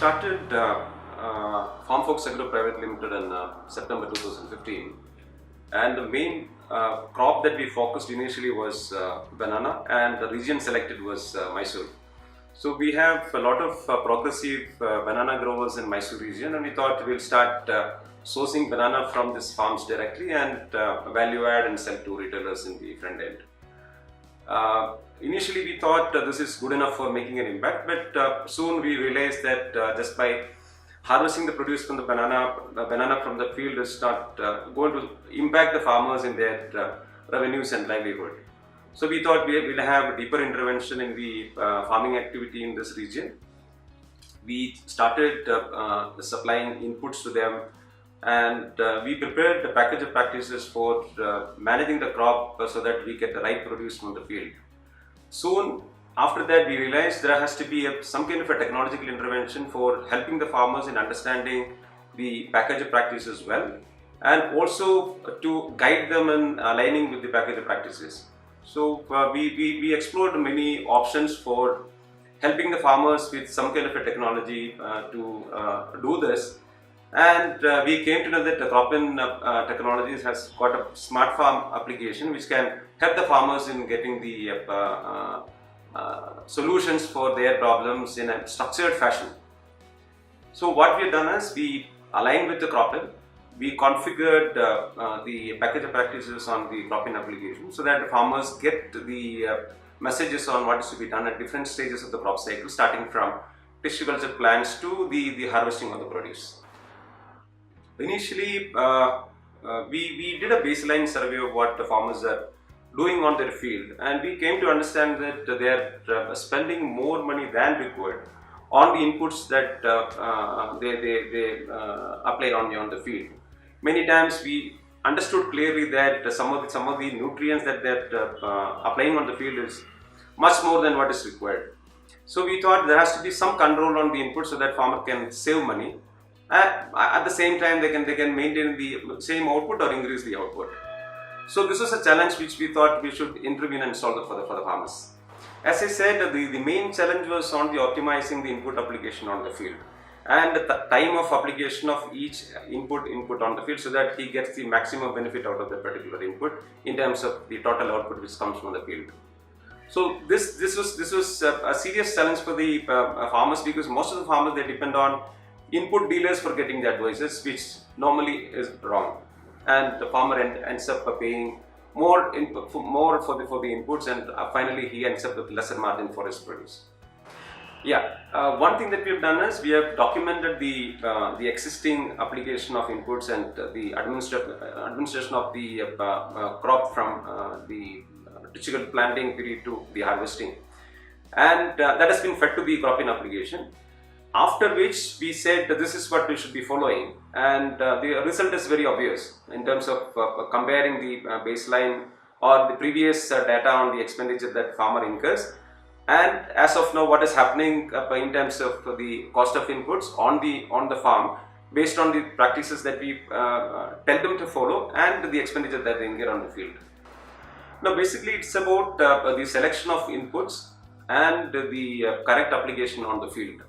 started FarmFolks Agro Pvt Ltd in September 2015, and the main crop that we focused initially was banana, and the region selected was Mysore. So we have a lot of progressive banana growers in Mysore region, and we thought we'll start sourcing banana from these farms directly and value add and sell to retailers in the front end. Initially we thought this is good enough for making an impact, but soon we realized that just by harvesting the produce from the banana from the field is not going to impact the farmers in their revenues and livelihood. So we thought we will have a deeper intervention in the farming activity in this region. We started supplying inputs to them, and we prepared the package of practices for managing the crop so that we get the right produce from the field. Soon after that, we realized there has to be some kind of a technological intervention for helping the farmers in understanding the package of practices well, and also to guide them in aligning with the package of practices. So we explored many options for helping the farmers with some kind of a technology to do this, and we came to know that the CropIn technologies has got a SmartFarm application which can help the farmers in getting the solutions for their problems in a structured fashion. So what we have done is we aligned with the CropIn. We configured the package of practices on the CropIn application so that the farmers get the messages on what is to be done at different stages of the crop cycle, starting from tissue culture plants to the harvesting of the produce. Initially, we did a baseline survey of what the farmers are doing on their field, and we came to understand that they are spending more money than required on the inputs that they apply on the field. Many times we understood clearly that some of the nutrients that they're applying on the field is much more than what is required. So we thought there has to be some control on the input so that farmer can save money. At the same time, they can maintain the same output or increase the output. So this was a challenge which we thought we should intervene and solve for the farmers. As I said, the main challenge was on the optimizing the input application on the field, and the time of application of each input on the field so that he gets the maximum benefit out of the particular input in terms of the total output which comes from the field. So this was a serious challenge for the farmers, because most of the farmers, they depend on input dealers for getting the advices, which normally is wrong, and the farmer ends up paying more for the inputs, and finally he ends up with lesser margin for his produce. Yeah, one thing that we have done is we have documented the existing application of inputs and the administration of the crop from the tissue planting period to the harvesting, and that has been fed to the CropIn application. After which we said that this is what we should be following, and the result is very obvious in terms of comparing the baseline or the previous data on the expenditure that farmer incurs, and as of now what is happening in terms of the cost of inputs on the farm based on the practices that we tell them to follow and the expenditure that they incur on the field. Now basically it's about the selection of inputs and the correct application on the field.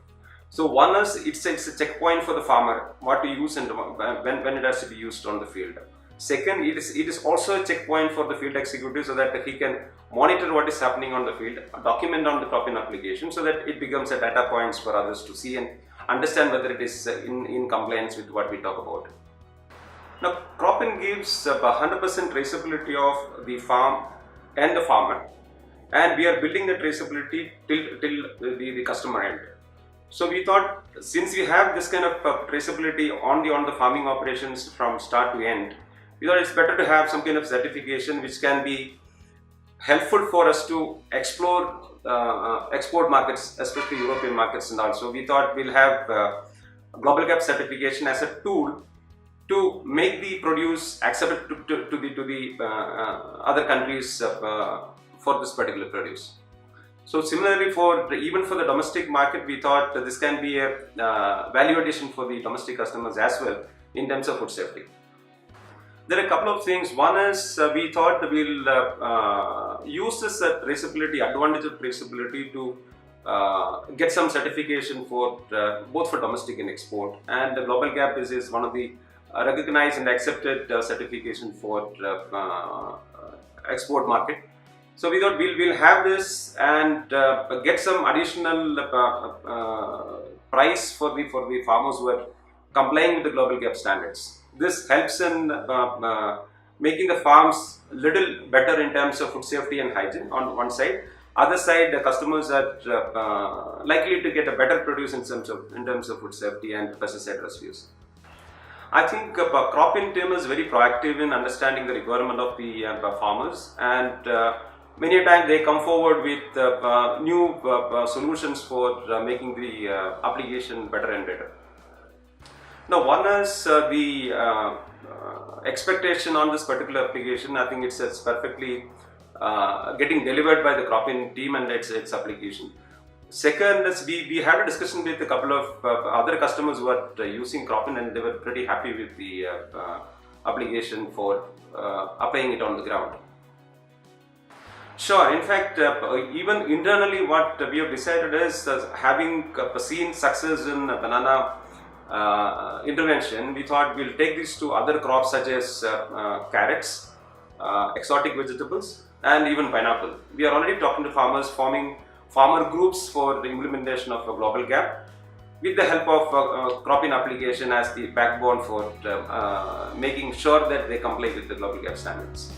So one is it's a checkpoint for the farmer what to use and when it has to be used on the field. Second, it is also a checkpoint for the field executive so that he can monitor what is happening on the field, document on the CropIn application so that it becomes a data points for others to see and understand whether it is in compliance with what we talk about. Now CropIn gives 100% traceability of the farm and the farmer, and we are building the traceability till the customer end. So we thought, since we have this kind of traceability on the farming operations from start to end, we thought it's better to have some kind of certification which can be helpful for us to explore export markets, especially European markets, and also we thought we'll have Global Gap certification as a tool to make the produce acceptable to the other countries for this particular produce. So similarly, even for the domestic market, we thought that this can be a value addition for the domestic customers as well in terms of food safety. There are a couple of things. One is we thought that we'll use this traceability, advantage of traceability, to get some certification for both for domestic and export. And the Global Gap is one of the recognized and accepted certification for export market. So we thought we'll have this and get some additional price for the farmers who are complying with the Global Gap standards. This helps in making the farms little better in terms of food safety and hygiene on one side. Other side, the customers are likely to get a better produce in terms of food safety and pesticide residues. I think CropIn team is very proactive in understanding the requirement of the farmers, and many a time they come forward with new solutions for making the application better and better. Now, one is the expectation on this particular application. I think it's perfectly getting delivered by the CropIn team and its application. Second is we had a discussion with a couple of other customers who are using CropIn, and they were pretty happy with the application for applying it on the ground. Sure, in fact, even internally what we have decided is having seen success in banana intervention, we thought we'll take this to other crops such as carrots, exotic vegetables, and even pineapple. We are already talking to farmers, forming farmer groups for the implementation of a Global Gap with the help of CropIn application as the backbone for making sure that they comply with the Global Gap standards.